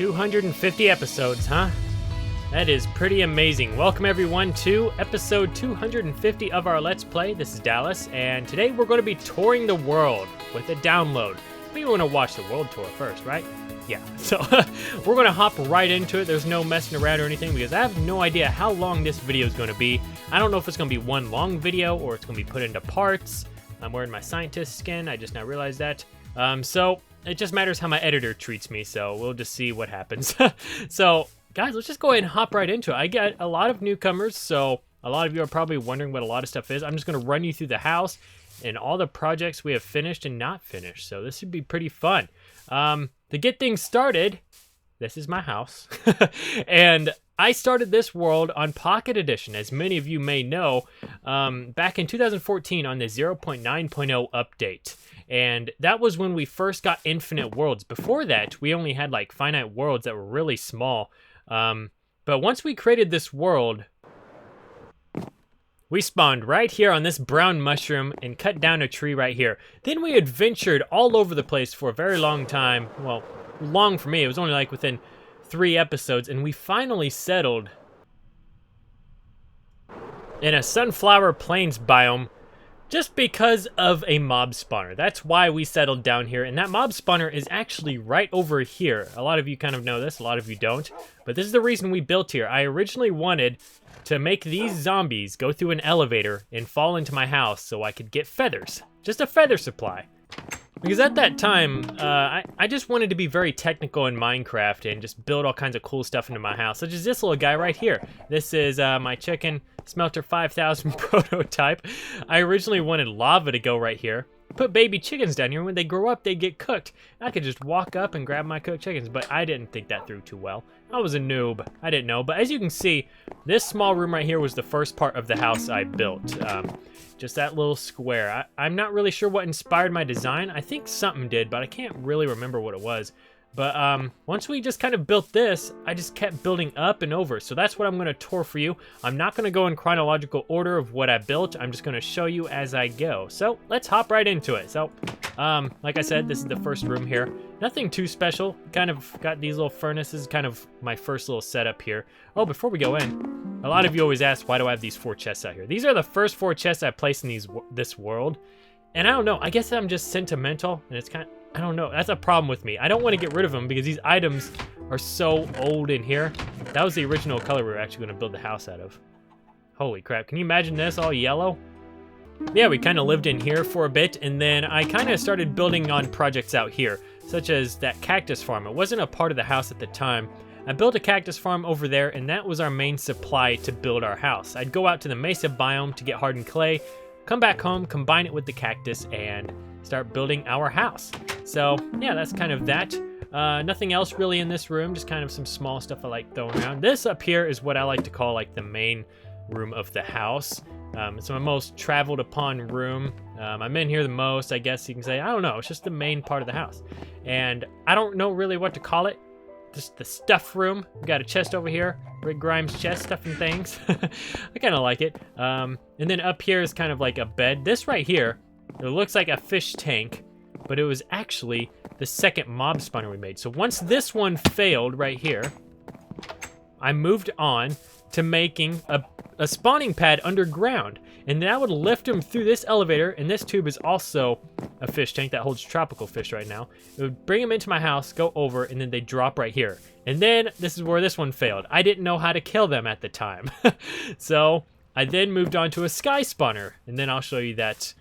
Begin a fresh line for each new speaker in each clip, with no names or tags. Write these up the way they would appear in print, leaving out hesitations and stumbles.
250 episodes, huh? That is pretty amazing. Welcome everyone to episode 250 of our Let's Play. This is Dallas, and today we're going to be touring the world with a download. We want to watch the world tour first, right? Yeah, so we're going to hop right into it. There's no messing around or anything because I have no idea how long this video is going to be. I don't know if it's going to be one long video or it's going to be put into parts. I'm wearing my scientist skin. I just now realized that. So it just matters how my editor treats me, so we'll just see what happens. So, guys, let's just go ahead and hop right into it. I get a lot of newcomers, so a lot of you are probably wondering what a lot of stuff is. I'm just going to run you through the house and all the projects we have finished and not finished, so this should be pretty fun. To get things started, this is my house, and I started this world on Pocket Edition, as many of you may know, back in 2014 on the 0.9.0 update. And that was when we first got infinite worlds. Before that, we only had like finite worlds that were really small. But once we created this world, we spawned right here on this brown mushroom and cut down a tree right here. Then we adventured all over the place for a very long time. Well, long for me. It was only like within 3 episodes. And we finally settled in a sunflower plains biome. Just because of a mob spawner. That's why we settled down here. And that mob spawner is actually right over here. A lot of you kind of know this, a lot of you don't. But this is the reason we built here. I originally wanted to make these zombies go through an elevator and fall into my house so I could get feathers. Just a feather supply. Because at that time, I just wanted to be very technical in Minecraft and just build all kinds of cool stuff into my house, such as this little guy right here. This is my chicken smelter 5000 prototype. I originally wanted lava to go right here. Put baby chickens down here. When they grow up, they get cooked. I could just walk up and grab my cooked chickens, but I didn't think that through too well. I was a noob. I didn't know. But as you can see, this small room right here was the first part of the house I built. Just that little square. I'm not really sure what inspired my design. I think something did, but I can't really remember what it was. But once we just kind of built this, I just kept building up and over. So that's what I'm going to tour for you. I'm not going to go in chronological order of what I built. I'm just going to show you as I go. So let's hop right into it. So like I said, this is the first room here. Nothing too special. Kind of got these little furnaces, kind of my first little setup here. Oh, before we go in, a lot of you always ask, why do I have these 4 chests out here? These are the first 4 chests I placed in this world. And I don't know, I guess I'm just sentimental, and it's kind of, I don't know, that's a problem with me. I don't want to get rid of them because these items are so old in here. That was the original color we were actually going to build the house out of. Holy crap, can you imagine this all yellow? Yeah, we kind of lived in here for a bit, and then I kind of started building on projects out here, such as that cactus farm. It wasn't a part of the house at the time. I built a cactus farm over there, and that was our main supply to build our house. I'd go out to the mesa biome to get hardened clay, come back home, combine it with the cactus, and start building our house. So yeah, that's kind of that. Nothing else really in this room, just kind of some small stuff I like throwing around. This up here is what I like to call like the main room of the house. It's my most traveled upon room. I'm in here the most, I guess you can say. I don't know, it's just the main part of the house. And I don't know really what to call it. Just the stuff room. We got a chest over here. Rick Grimes chest, stuffing things. I kind of like it. And then up here is kind of like a bed. This right here, it looks like a fish tank, but it was actually the second mob spawner we made. So once this one failed right here, I moved on to making a spawning pad underground. And that would lift them through this elevator, and this tube is also a fish tank that holds tropical fish right now. It would bring them into my house, go over, and then they drop right here. And then this is where this one failed. I didn't know how to kill them at the time. So I then moved on to a sky spawner, and then I'll show you that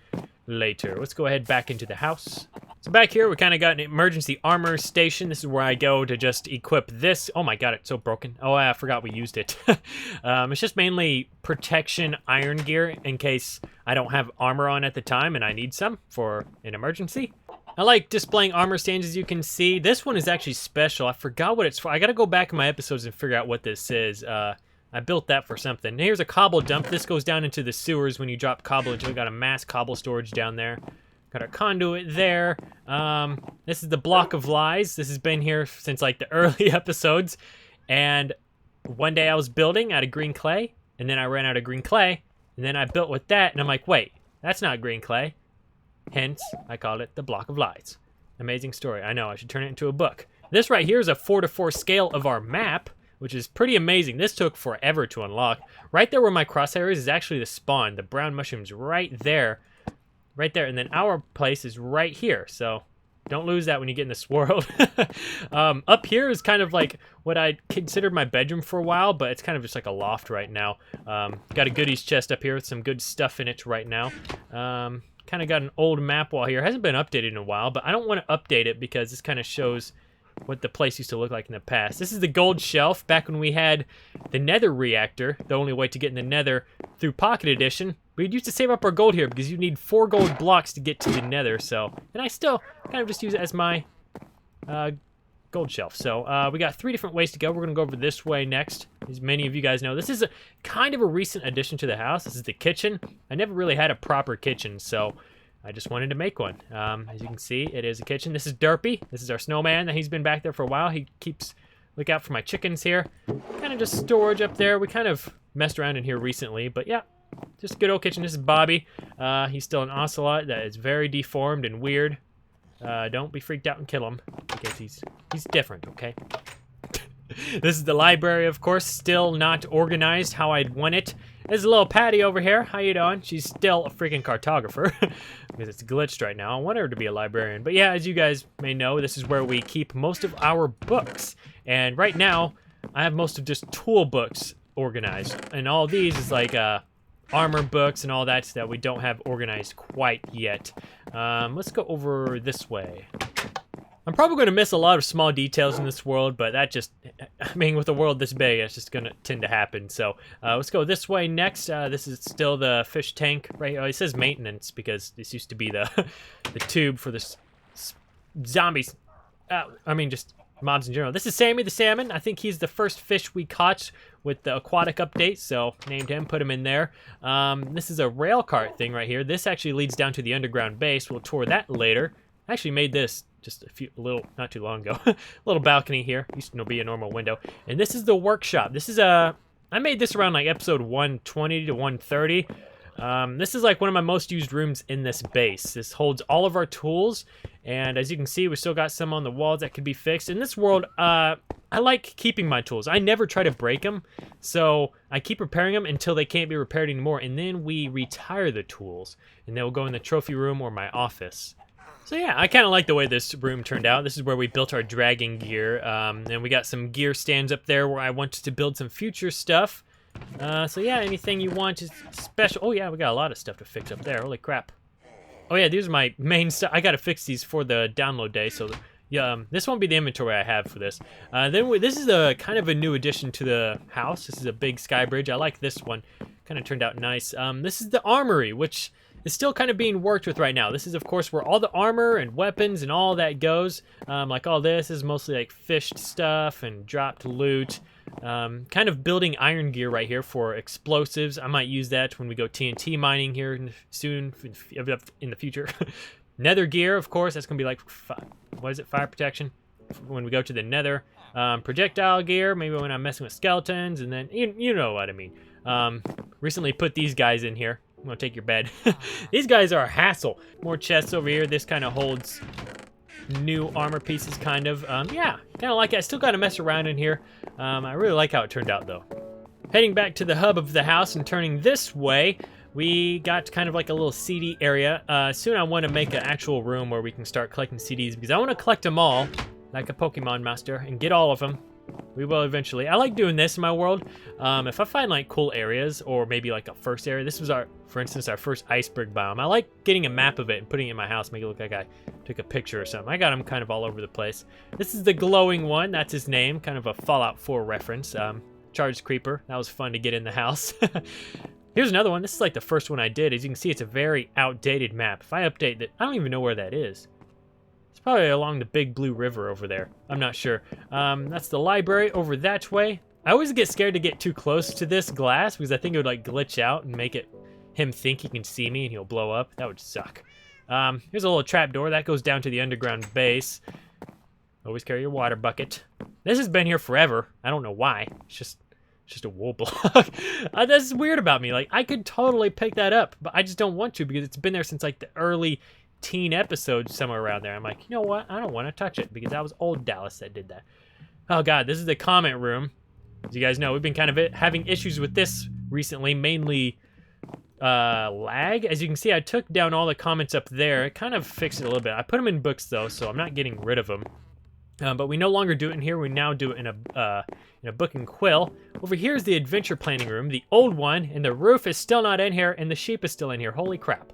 later. Let's go ahead back into the house. So back here, we kind of got an emergency armor station. This is where I go to just equip this. Oh my god, it's so broken. Oh, I forgot we used it. It's just mainly protection iron gear in case I don't have armor on at the time and I need some for an emergency. I like displaying armor stands, as you can see. This one is actually special. I forgot what it's for. I gotta go back in my episodes and figure out what this is. I built that for something. Here's a cobble dump. This goes down into the sewers when you drop cobble. We got a mass cobble storage down there. Got our conduit there. This is the block of lies. This has been here since like the early episodes. And one day I was building out of green clay, and then I ran out of green clay, and then I built with that, and I'm like, wait, that's not green clay. Hence, I called it the block of lies. Amazing story. I know, I should turn it into a book. This right here is a 4:4 scale of our map, which is pretty amazing. This took forever to unlock. Right there where my crosshair is actually the spawn. The brown mushroom's right there. Right there. And then our place is right here. So don't lose that when you get in this world. Up here is kind of like what I considered my bedroom for a while, but it's kind of just like a loft right now. Got a goodies chest up here with some good stuff in it right now. Kind of got an old map wall here. Hasn't been updated in a while, but I don't want to update it because this kind of shows what the place used to look like in the past. This is the gold shelf back when we had the nether reactor. The only way to get in the nether through Pocket Edition. We'd used to save up our gold here because you need 4 gold blocks to get to the nether. So, and I still kind of just use it as my gold shelf. So we got 3 different ways to go. We're going to go over this way next. As many of you guys know, this is kind of a recent addition to the house. This is the kitchen. I never really had a proper kitchen, so I just wanted to make one. As you can see, it is a kitchen. This is Derpy. This is our snowman. He's been back there for a while. He keeps look out for my chickens here. Kind of just storage up there. We kind of messed around in here recently, but yeah, just a good old kitchen. This is Bobby. He's still an ocelot that is very deformed and weird. Don't be freaked out and kill him because he's different, okay? This is the library, of course, still not organized how I'd want it. There's a little Patty over here. How you doing? She's still a freaking cartographer because it's glitched right now. I want her to be a librarian. But yeah, as you guys may know, this is where we keep most of our books. And right now, I have most of just tool books organized. And all these is like armor books and all that we don't have organized quite yet. Let's go over this way. I'm probably going to miss a lot of small details in this world, but that just, I mean, with a world this big, it's just going to tend to happen. So let's go this way next. This is still the fish tank, right? Oh, it says maintenance because this used to be the tube for the zombies. I mean, just mobs in general. This is Sammy the salmon. I think he's the first fish we caught with the aquatic update, so named him, put him in there. This is a rail cart thing right here. This actually leads down to the underground base. We'll tour that later. I actually made this just not too long ago. A little balcony here. Used to be a normal window. And this is the workshop. This is I made this around like episode 120 to 130. This is like one of my most used rooms in this base. This holds all of our tools. And as you can see, we still got some on the walls that could be fixed. In this world, I like keeping my tools. I never try to break them. So I keep repairing them until they can't be repaired anymore. And then we retire the tools. And they'll go in the trophy room or my office. So yeah, I kind of like the way this room turned out. This is where we built our dragon gear. And we got some gear stands up there where I wanted to build some future stuff. So yeah, anything you want is special. Oh yeah, we got a lot of stuff to fix up there. Holy crap. Oh yeah, these are my main stuff. I got to fix these for the download day. So yeah, this won't be the inventory I have for this. This is a kind of a new addition to the house. This is a big sky bridge. I like this one. Kind of turned out nice. This is the armory, which is still kind of being worked with right now. This is, of course, where all the armor and weapons and all that goes. Like all this is mostly like fished stuff and dropped loot. Kind of building iron gear right here for explosives. I might use that when we go TNT mining here soon in the future. Nether gear, of course, that's going to be like, what is it, fire protection? When we go to the nether. Projectile gear, maybe when I'm messing with skeletons, and then, you know what I mean. Recently put these guys in here. I'm gonna take your bed. These guys are a hassle. More chests over here. This kind of holds new armor pieces, kind of. Yeah, kind of like it. I still gotta mess around in here. I really like how it turned out, though. Heading back to the hub of the house and turning this way, we got kind of like a little CD area. Soon I want to make an actual room where we can start collecting CDs because I want to collect them all, like a Pokemon master, and get all of them. We will eventually. I like doing this in my world. If I find like cool areas or maybe like a first area, this was for instance, our first iceberg biome. I like getting a map of it and putting it in my house, make it look like I took a picture or something. I got them kind of all over the place. This is the glowing one. That's his name, kind of a Fallout 4 reference. Charged Creeper. That was fun to get in the house. Here's another one. This is like the first one I did. As you can see, it's a very outdated map. If I update that, I don't even know where that is. Probably along the big blue river over there. I'm not sure. That's the library over that way. I always get scared to get too close to this glass because I think it would like glitch out and make him think he can see me and he'll blow up. That would suck. Here's a little trap door that goes down to the underground base. Always carry your water bucket. This has been here forever. I don't know why. It's just a wool block. That's weird about me. Like I could totally pick that up, but I just don't want to because it's been there since like the early 18 episodes, somewhere around there. I'm like, you know what? I don't want to touch it because that was old Dallas that did that. Oh God, this is the comment room. As you guys know, we've been kind of having issues with this recently, mainly lag. As you can see, I took down all the comments up there. It kind of fixed it a little bit. I put them in books though, so I'm not getting rid of them. But we no longer do it in here. We now do it in a book and quill. Over here is the adventure planning room, the old one, and the roof is still not in here, and the sheep is still in here. Holy crap.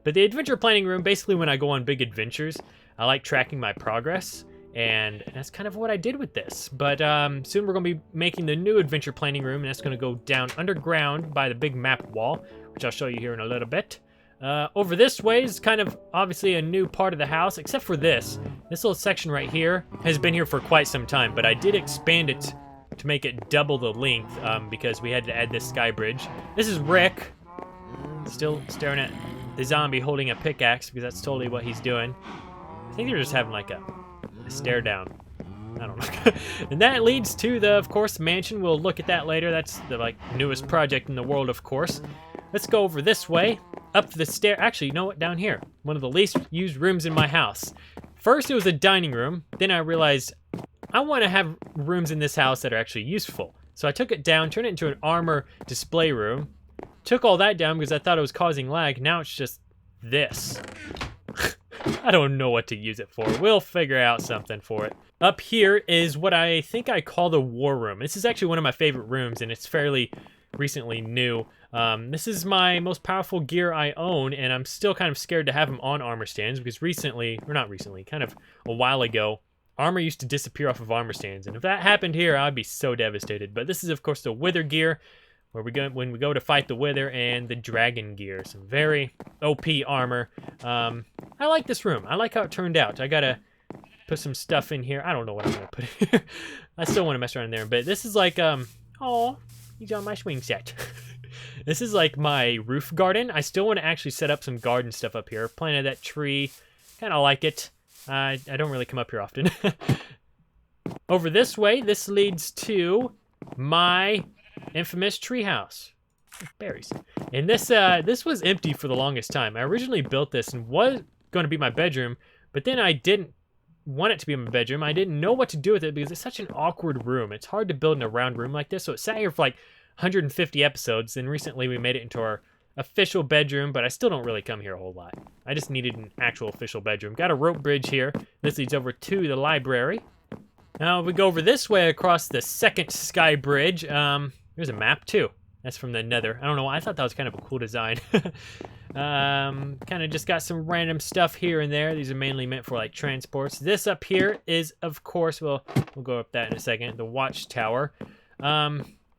But the adventure planning room, basically when I go on big adventures, I like tracking my progress, and that's kind of what I did with this. But soon we're going to be making the new adventure planning room, and that's going to go down underground by the big map wall, which I'll show you here in a little bit. Over this way is kind of obviously a new part of the house, except for this. This little section right here has been here for quite some time, but I did expand it to make it double the length because we had to add this sky bridge. This is Rick, still staring at the zombie holding a pickaxe because that's totally what he's doing. I think they're just having like a stare down. I don't know. And that leads to the, of course, mansion. We'll look at that later. That's the like newest project in the world, of course. Let's go over this way, up the stair. Actually, you know what? Down here, one of the least used rooms in my house. First, it was a dining room. Then I realized I want to have rooms in this house that are actually useful. So I took it down, turned it into an armor display room. Took all that down because I thought it was causing lag. Now it's just this. I don't know what to use it for. We'll figure out something for it. Up here is what I think I call the war room. This is actually one of my favorite rooms, and it's fairly recently new. This is my most powerful gear I own, and I'm still kind of scared to have them on armor stands because recently, or not recently, kind of a while ago, armor used to disappear off of armor stands, and if that happened here, I'd be so devastated. But this is, of course, the wither gear, where when we go to fight the wither, and the dragon gear. Some very OP armor. I like this room. I like how it turned out. I gotta put some stuff in here. I don't know what I'm gonna put in here. I still want to mess around in there, but this is like, oh, he's on my swing set. This is like my roof garden. I still want to actually set up some garden stuff up here. Planted that tree. Kind of like it. I don't really come up here often. Over this way, this leads to my infamous treehouse. Berries. And this was empty for the longest time. I originally built this and was going to be my bedroom, but then I didn't want it to be my bedroom. I didn't know what to do with it because it's such an awkward room. It's hard to build in a round room like this, so it sat here for like 150 episodes, and recently we made it into our official bedroom, but I still don't really come here a whole lot. I just needed an actual official bedroom. Got a rope bridge here. This leads over to the library. Now we go over this way across the second sky bridge. There's a map too. That's from the Nether. I don't know why. I thought that was kind of a cool design. Kind of just got some random stuff here and there. These are mainly meant for like transports. This up here is, of course, we'll go up that in a second, the watchtower.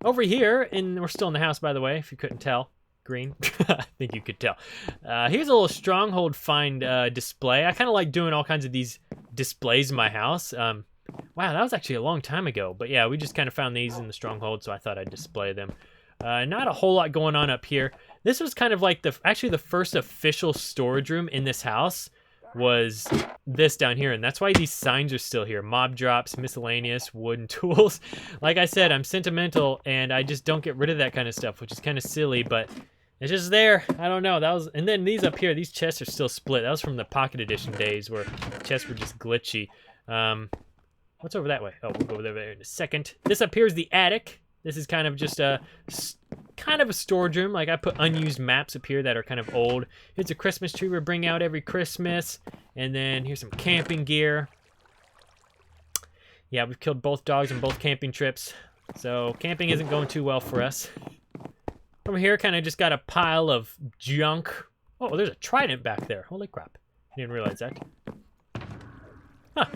Over here, and we're still in the house, by the way, if you couldn't tell. Green. I think you could tell. Here's a little stronghold find display. I kind of like doing all kinds of these displays in my house. Wow, that was actually a long time ago. But yeah, we just kind of found these in the stronghold, so I thought I'd display them. Not a whole lot going on up here. This was kind of like actually the first official storage room in this house was this down here, and that's why these signs are still here. Mob drops, miscellaneous, wooden tools. Like I said, I'm sentimental, and I just don't get rid of that kind of stuff, which is kind of silly, but it's just there. I don't know. And then these up here, these chests are still split. That was from the Pocket Edition days where chests were just glitchy. What's over that way? Oh, we'll go over there in a second. This up here is the attic. This is kind of just a storage room. Like I put unused maps up here that are kind of old. Here's a Christmas tree we bring out every Christmas. And then here's some camping gear. Yeah, we've killed both dogs on both camping trips. So camping isn't going too well for us. Over here, kind of just got a pile of junk. Oh, there's a trident back there. Holy crap. I didn't realize that. Huh.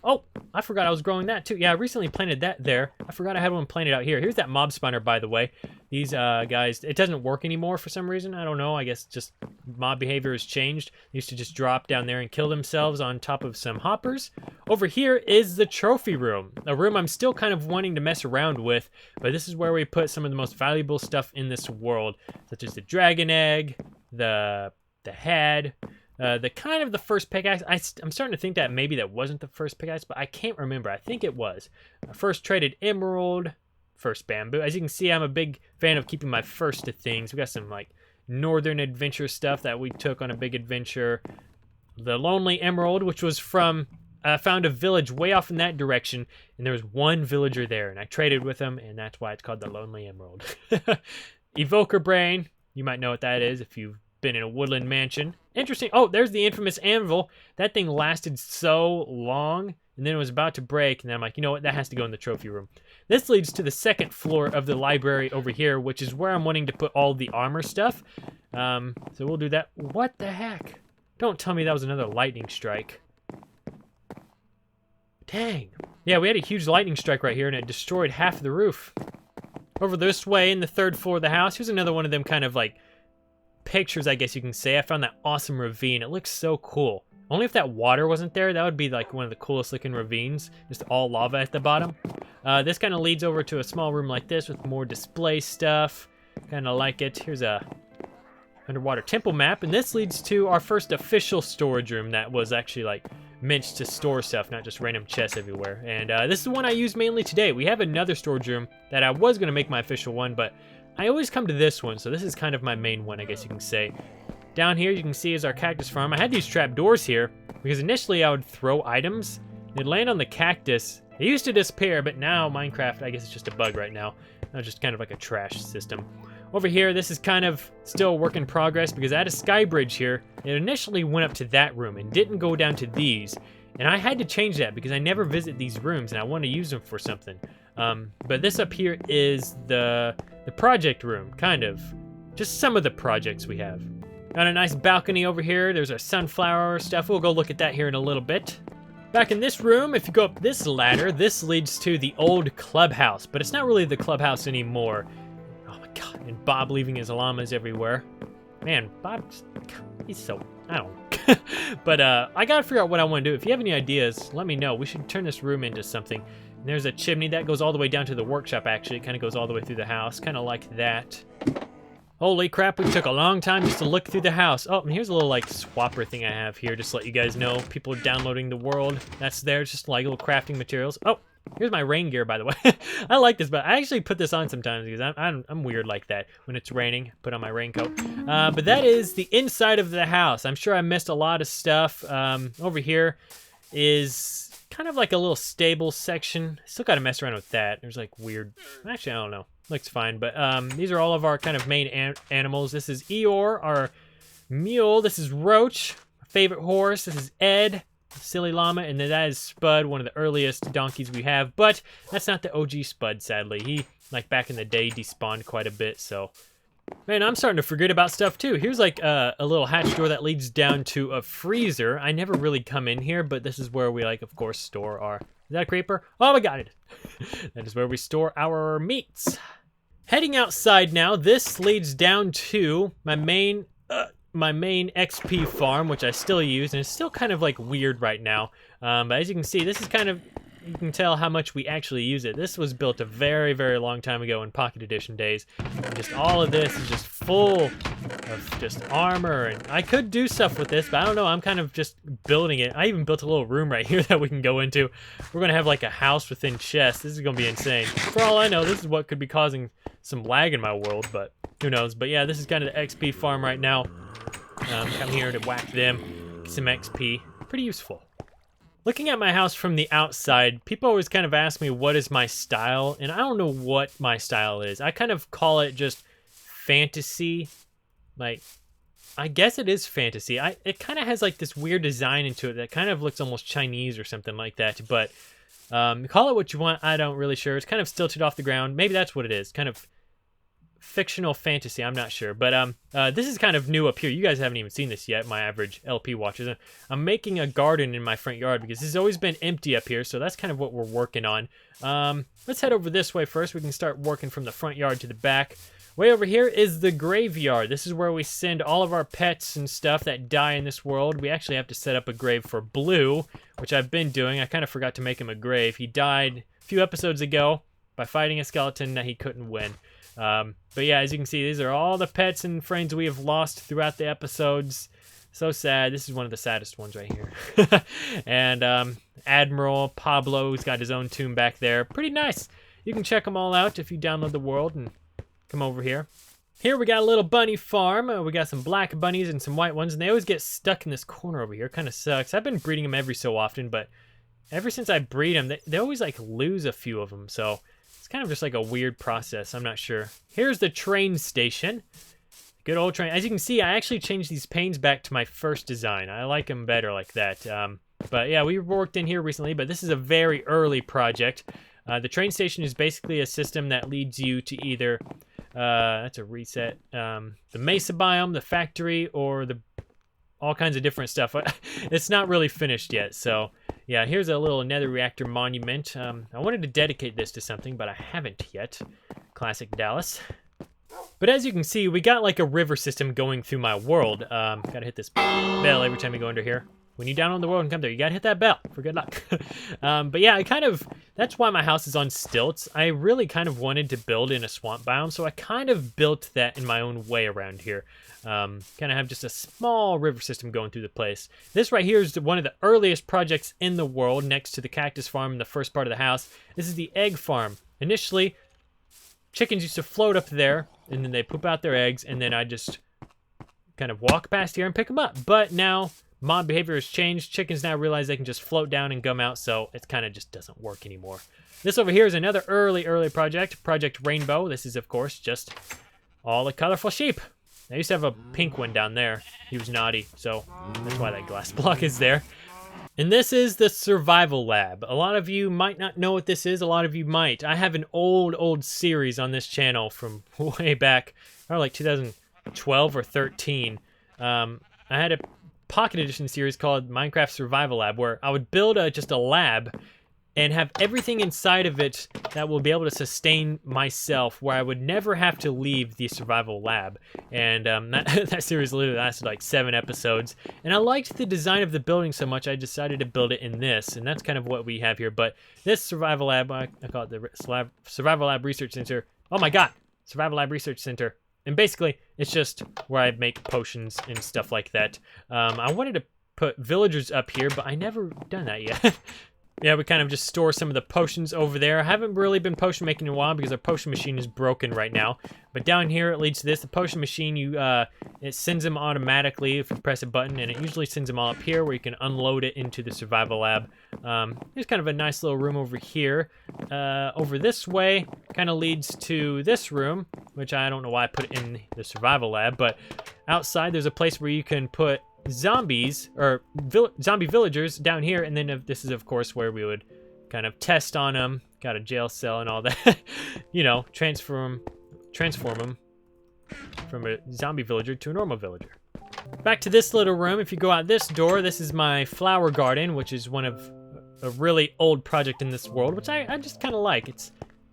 Oh, I forgot I was growing that too. Yeah, I recently planted that there. I forgot I had one planted out here. Here's that mob spawner, by the way. These guys, it doesn't work anymore for some reason. I don't know. I guess just mob behavior has changed. They used to just drop down there and kill themselves on top of some hoppers. Over here is the trophy room, a room I'm still kind of wanting to mess around with, but this is where we put some of the most valuable stuff in this world, such as the dragon egg, the head, the kind of the first pickaxe. I'm starting to think that maybe that wasn't the first pickaxe, but I can't remember. I think it was. First traded emerald, first bamboo. As you can see, I'm a big fan of keeping my first to things. We got some like northern adventure stuff that we took on a big adventure. the Lonely Emerald, which was from, found a village way off in that direction, and there was one villager there, and I traded with him, and that's why it's called the Lonely Emerald. Evoker Brain, you might know what that is if you've been in a woodland mansion. Interesting. Oh, there's the infamous anvil. That thing lasted so long, and then it was about to break, and then I'm like, you know what, that has to go in the trophy room. This leads to the second floor of the library over here, which is where I'm wanting to put all the armor stuff. So we'll do that. What the heck? Don't tell me that was another lightning strike. Dang. Yeah, we had a huge lightning strike right here, and it destroyed half of the roof. Over this way in the third floor of the house, here's another one of them kind of like pictures, I guess you can say. I found that awesome ravine. It looks so cool. Only if that water wasn't there, that would be like one of the coolest looking ravines. Just all lava at the bottom. This kind of leads over to a small room like this with more display stuff. Kind of like it. Here's a underwater temple map, and this leads to our first official storage room that was actually like meant to store stuff, not just random chests everywhere. And this is the one I use mainly today. We have another storage room that I was going to make my official one, but I always come to this one, so this is kind of my main one, I guess you can say. Down here, you can see is our cactus farm. I had these trap doors here because initially I would throw items. They'd land on the cactus. They used to disappear, but now Minecraft, I guess it's just a bug right now. It's just kind of like a trash system. Over here, this is kind of still a work in progress because I had a sky bridge here. It initially went up to that room and didn't go down to these. And I had to change that because I never visit these rooms and I want to use them for something. But this up here is the project room, kind of. Just some of the projects we have. Got a nice balcony over here. There's our sunflower stuff. We'll go look at that here in a little bit. Back in this room, if you go up this ladder, this leads to the old clubhouse. But it's not really the clubhouse anymore. Oh my god, and Bob leaving his llamas everywhere. Man, Bob, he's so, I don't know. But I gotta figure out what I want to do. If you have any ideas, let me know. We should turn this room into something. And there's a chimney that goes all the way down to the workshop, actually. It kind of goes all the way through the house, kind of like that. Holy crap, we took a long time just to look through the house. Oh, and here's a little like swapper thing I have here, just to let you guys know. People are downloading the world. That's there, just like little crafting materials. Oh, here's my rain gear, by the way. I like this, but I actually put this on sometimes because I'm weird like that. When it's raining, put on my raincoat. But that is the inside of the house. I'm sure I missed a lot of stuff. Over here is kind of like a little stable section. Still got to mess around with that. There's like weird, actually, I don't know. Looks fine, but these are all of our kind of main animals. This is Eeyore, our mule. This is Roach, our favorite horse. This is Ed, silly llama, and then that is Spud, one of the earliest donkeys we have. But that's not the OG Spud, sadly. He, like back in the day, despawned quite a bit, so. Man, I'm starting to forget about stuff too. Here's like a little hatch door that leads down to a freezer. I never really come in here, but this is where we like, of course, store our... Is that a creeper? Oh, I got it. That is where we store our meats. Heading outside now, this leads down to my main XP farm, which I still use, and it's still kind of like weird right now. But as you can see, this is kind of, you can tell how much we actually use it. This was built a very, very long time ago in Pocket Edition days. And just all of this is just full of just armor, and I could do stuff with this, but I don't know, I'm kind of just building it. I even built a little room right here that we can go into. We're gonna have like a house within chests. This is gonna be insane. For all I know, this is what could be causing some lag in my world, but who knows. But yeah, this is kind of the XP farm right now. Come here to whack them, get some XP. Pretty useful. Looking at my house from the outside, people always kind of ask me what is my style, and I don't know what my style is. I kind of call it just fantasy. Like, I guess it is fantasy. It kind of has like this weird design into it that kind of looks almost Chinese or something like that, but call it what you want. I don't really sure. It's kind of stilted off the ground. Maybe that's what it is. Kind of fictional fantasy. I'm not sure. But this is kind of new up here. You guys haven't even seen this yet, my average LP watchers. I'm making a garden in my front yard because this has always been empty up here. So that's kind of what we're working on. Let's head over this way first. We can start working from the front yard to the back. Way over here is the graveyard. This is where we send all of our pets and stuff that die in this world. We actually have to set up a grave for Blue, which I've been doing. I kind of forgot to make him a grave. He died a few episodes ago by fighting a skeleton that he couldn't win. But yeah, as you can see, these are all the pets and friends we have lost throughout the episodes. So sad. This is one of the saddest ones right here. And Admiral Pablo, who's got his own tomb back there. Pretty nice. You can check them all out if you download the world and come over here. Here we got a little bunny farm. We got some black bunnies and some white ones, and they always get stuck in this corner over here. Kind of sucks. I've been breeding them every so often, but ever since I breed them, they always like lose a few of them. So it's kind of just like a weird process. I'm not sure. Here's the train station. Good old train. As you can see, I actually changed these panes back to my first design. I like them better like that. But yeah, we worked in here recently, but this is a very early project. The train station is basically a system that leads you to either, that's a reset, the Mesa biome, the factory, or all kinds of different stuff. It's not really finished yet, so yeah, here's a little nether reactor monument. I wanted to dedicate this to something, but I haven't yet. Classic Dallas. But as you can see, we got like a river system going through my world. Gotta hit this bell every time you go under here. When you download the world and come there, you gotta hit that bell for good luck. But yeah, that's why my house is on stilts. I really kind of wanted to build in a swamp biome, so I kind of built that in my own way around here. Kind of have just a small river system going through the place. This right here is one of the earliest projects in the world, next to the cactus farm in the first part of the house. This is the egg farm. Initially, chickens used to float up there, and then they poop out their eggs, and then I just kind of walk past here and pick them up. But now mob behavior has changed. Chickens now realize they can just float down and gum out, so it kind of just doesn't work anymore. This over here is another early project, Project Rainbow. This is, of course, just all the colorful sheep. I used to have a pink one down there. He was naughty, so that's why that glass block is there. And this is the Survival Lab. A lot of you might not know what this is. A lot of you might. I have an old series on this channel from way back, probably like 2012 or 13. I had a Pocket Edition series called Minecraft Survival Lab, where I would build just a lab and have everything inside of it that will be able to sustain myself, where I would never have to leave the survival lab. And that series literally lasted like 7 episodes. And I liked the design of the building so much, I decided to build it in this. And that's kind of what we have here. But this survival lab, I call it the Survival Lab Research Center. Oh my god! Survival Lab Research Center. And basically, it's just where I make potions and stuff like that. I wanted to put villagers up here, but I never done that yet. Yeah, we kind of just store some of the potions over there. I haven't really been potion making in a while because our potion machine is broken right now. But down here, it leads to this. The potion machine, it sends them automatically if you press a button, and it usually sends them all up here where you can unload it into the survival lab. There's kind of a nice little room over here. Over this way kind of leads to this room, which I don't know why I put it in the survival lab, but outside there's a place where you can put zombies or zombie villagers down here, and then this is of course where we would kind of test on them. Got a jail cell and all that. You know, transform them from a zombie villager to a normal villager. Back to this little room. If you go out this door, this is my flower garden, which is one of a really old project in this world, which I just kind of like. It's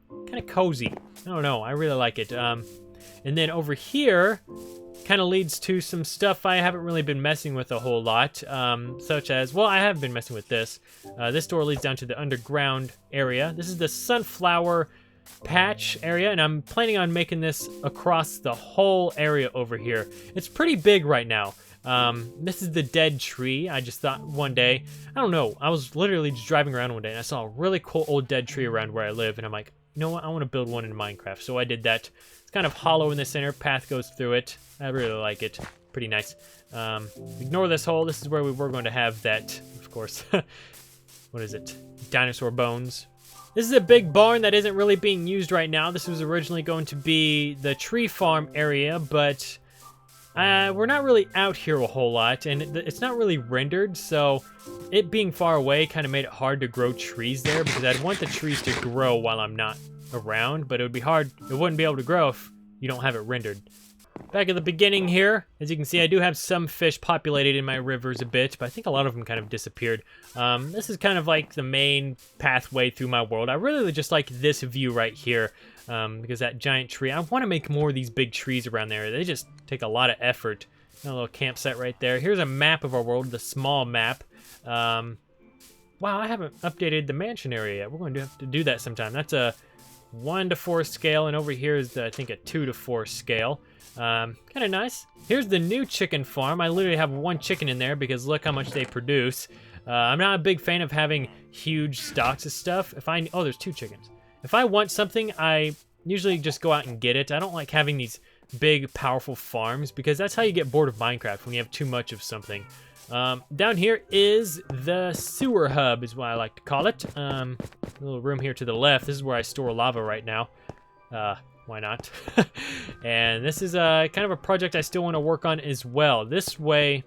kind of cozy. I don't know, I really like it. And then over here kind of leads to some stuff I haven't really been messing with a whole lot, such as, well, I have been messing with this. This door leads down to the underground area. This is the sunflower patch area, and I'm planning on making this across the whole area over here. It's pretty big right now. This is the dead tree. I just thought one day, I don't know, I was literally just driving around one day and I saw a really cool old dead tree around where I live, and I'm like, you know what, I want to build one in Minecraft. So I did that. It's kind of hollow in the center, path goes through it. I really like it. Pretty nice. Ignore this hole. This is where we were going to have that, of course. What is it? Dinosaur bones. This is a big barn that isn't really being used right now. This was originally going to be the tree farm area, but we're not really out here a whole lot, and it's not really rendered, so it being far away kind of made it hard to grow trees there, because I'd want the trees to grow while I'm not around, but it would be hard. It wouldn't be able to grow if you don't have it rendered. Back at the beginning here, as you can see, I do have some fish populated in my rivers a bit, but I think a lot of them kind of disappeared. This is kind of like the main pathway through my world. I really just like this view right here, because that giant tree, I want to make more of these big trees around there. They just take a lot of effort. Got a little campsite right there. Here's a map of our world, the small map. Wow, I haven't updated the mansion area yet. We're going to have to do that sometime. That's a 1:4 scale, and over here is, I think, a 2:4 scale. Kind of nice. Here's the new chicken farm. I literally have 1 chicken in there because look how much they produce. I'm not a big fan of having huge stocks of stuff. Oh, there's 2 chickens. If I want something, I usually just go out and get it. I don't like having these big, powerful farms, because that's how you get bored of Minecraft, when you have too much of something. Down here is the sewer hub, is what I like to call it. A little room here to the left. This is where I store lava right now. Why not? And this is kind of a project I still want to work on as well. This way,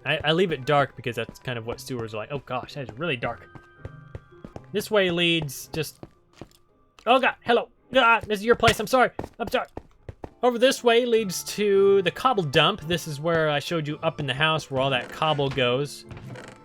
I leave it dark because that's kind of what sewers are like. Oh gosh, that is really dark. This way leads just... Oh god, hello. Ah, this is your place, I'm sorry. I'm sorry. Over this way leads to the cobble dump. This is where I showed you up in the house where all that cobble goes.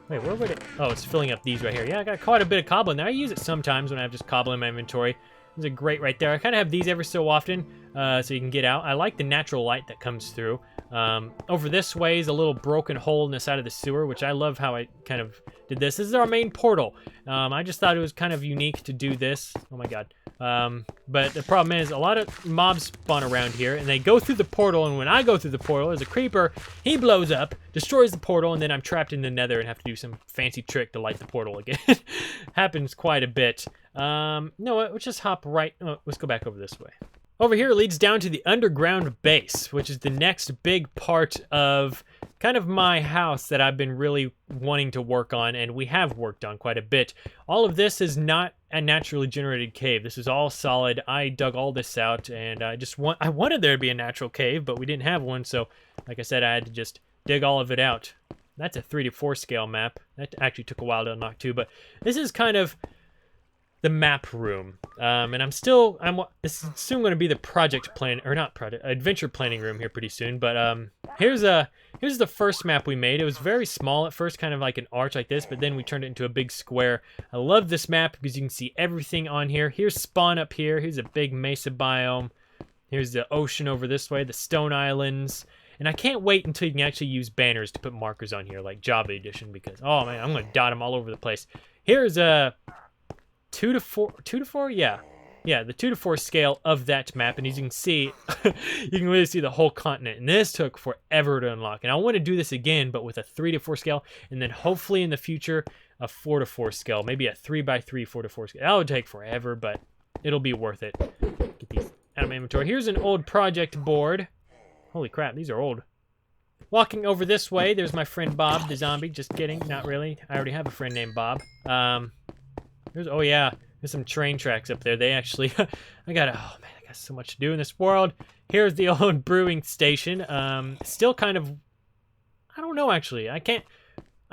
Wait, where would it... Oh, it's filling up these right here. Yeah, I got quite a bit of cobble in there. I use it sometimes when I have just cobble in my inventory. There's a grate right there. I kind of have these every so often so you can get out. I like the natural light that comes through. Over this way is a little broken hole in the side of the sewer, which I love how I kind of did this. This is our main portal. I just thought it was kind of unique to do this. Oh my god. But the problem is a lot of mobs spawn around here and they go through the portal, and when I go through the portal, there's a creeper. He blows up, destroys the portal, and then I'm trapped in the nether and have to do some fancy trick to light the portal again. Happens quite a bit. No, let's just hop right... Oh, let's go back over this way. Over here leads down to the underground base, which is the next big part of kind of my house that I've been really wanting to work on, and we have worked on quite a bit. All of this is not a naturally generated cave. This is all solid. I dug all this out, and I wanted there to be a natural cave, but we didn't have one, so like I said, I had to just dig all of it out. That's a 3:4 scale map. That actually took a while to unlock too, but this is kind of the map room, and this is soon going to be the adventure planning room here pretty soon. But here's the first map we made. It was very small at first, kind of like an arch like this, but then we turned it into a big square. I love this map because you can see everything on here. Here's spawn up here. Here's a big mesa biome. Here's the ocean over this way, the stone islands. And I can't wait until you can actually use banners to put markers on here, like Java Edition, because, oh man, I'm going to dot them all over the place. Here's a 2:4, yeah, the 2:4 scale of that map, and as you can see, you can really see the whole continent, and this took forever to unlock, and I want to do this again, but with a 3:4 scale, and then hopefully in the future, a 4:4 scale, maybe a 3x3 4:4 scale. That would take forever, but it'll be worth it. Get these out of my inventory. Here's an old project board. Holy crap, these are old. Walking over this way, there's my friend Bob, the zombie. Just kidding, not really. I already have a friend named Bob. Oh yeah, there's some train tracks up there. They actually, oh man, I got so much to do in this world. Here's the old brewing station. Still kind of, I don't know actually. I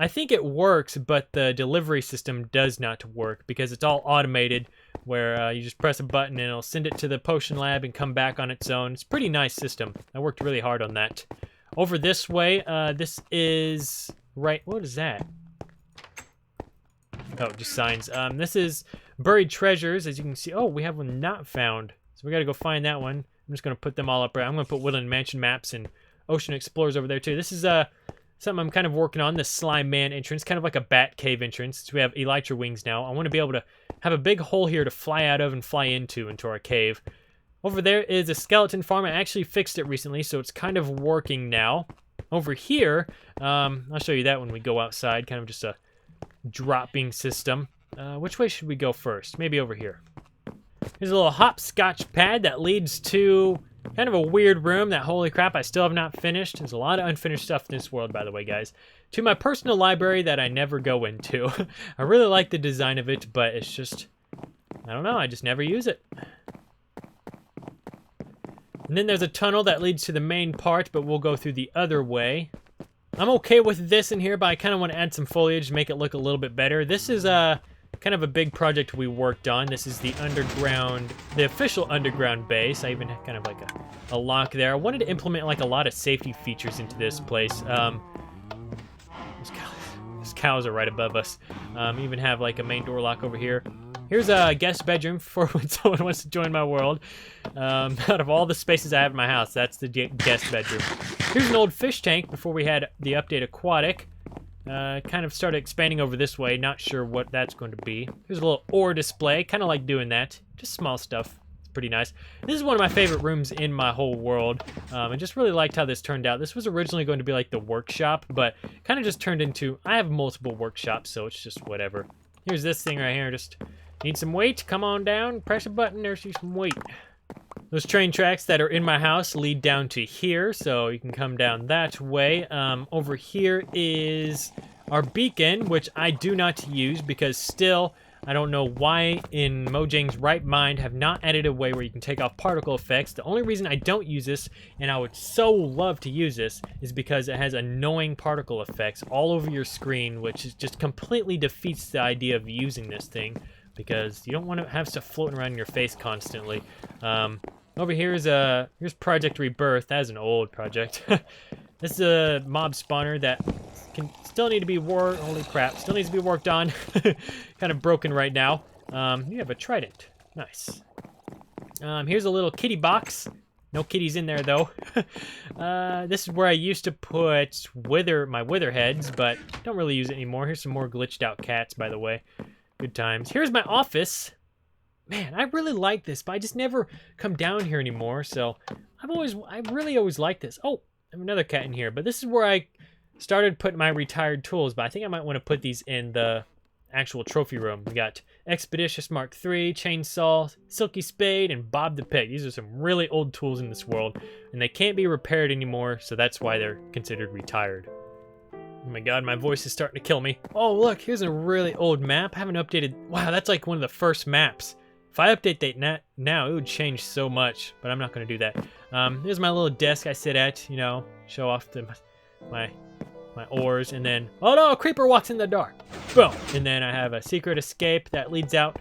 think it works, but the delivery system does not work because it's all automated, where you just press a button and it'll send it to the potion lab and come back on its own. It's a pretty nice system. I worked really hard on that. Over this way, this is right. What is that? Oh, just signs. This is buried treasures, as you can see. Oh, we have one not found. So we got to go find that one. I'm just going to put them all up right. I'm going to put Woodland Mansion maps and Ocean Explorers over there too. This is something I'm kind of working on, the Slime Man entrance, kind of like a bat cave entrance. So we have elytra wings now. I want to be able to have a big hole here to fly out of and fly into our cave. Over there is a skeleton farm. I actually fixed it recently, so it's kind of working now. Over here, I'll show you that when we go outside, kind of just a dropping system. Which way should we go first? Maybe over here. There's a little hopscotch pad that leads to kind of a weird room that, holy crap, I still have not finished. There's a lot of unfinished stuff in this world, by the way, guys. To my personal library that I never go into. I really like the design of it, but it's just, I don't know, I just never use it. And then there's a tunnel that leads to the main part, but we'll go through the other way. I'm okay with this in here, but I kind of want to add some foliage to make it look a little bit better. This is kind of a big project we worked on. This is the official underground base. I even had kind of like a lock there. I wanted to implement like a lot of safety features into this place. These cows are right above us. Even have like a main door lock over here. Here's a guest bedroom for when someone wants to join my world. Out of all the spaces I have in my house, that's the guest bedroom. Here's an old fish tank before we had the update Aquatic. Kind of started expanding over this way. Not sure what that's going to be. Here's a little ore display. Kind of like doing that. Just small stuff. It's pretty nice. This is one of my favorite rooms in my whole world. I just really liked how this turned out. This was originally going to be like the workshop, but kind of just turned into, I have multiple workshops, so it's just whatever. Here's this thing right here. Just need some weight. Come on down. Press a button. There's some weight. Those train tracks that are in my house lead down to here, so you can come down that way. Over here is our beacon, which I do not use because still, I don't know why in Mojang's right mind have not added a way where you can take off particle effects. The only reason I don't use this, and I would so love to use this, is because it has annoying particle effects all over your screen, which is just completely defeats the idea of using this thing, because you don't want to have stuff floating around in your face constantly. Over here is here's Project Rebirth. That is an old project. This is a mob spawner that can still need to be holy crap, still needs to be worked on. Kind of broken right now. You have a trident. Nice. Here's a little kitty box. No kitties in there though. This is where I used to put my wither heads, but don't really use it anymore. Here's some more glitched out cats, by the way. Good times. Here's my office. Man, I really like this, but I just never come down here anymore, so I really always liked this. Oh, I have another cat in here, but this is where I started putting my retired tools, but I think I might want to put these in the actual trophy room. We got Expeditious Mark III, Chainsaw, Silky Spade, and Bob the Pig. These are some really old tools in this world, and they can't be repaired anymore, so that's why they're considered retired. Oh my god, my voice is starting to kill me. Oh, look, here's a really old map. I haven't updated. Wow, that's like one of the first maps. If I update that now, it would change so much, but I'm not going to do that. Here's my little desk I sit at, you know, show off my ores, and then, oh no, a creeper walks in the dark. Boom. And then I have a secret escape that leads out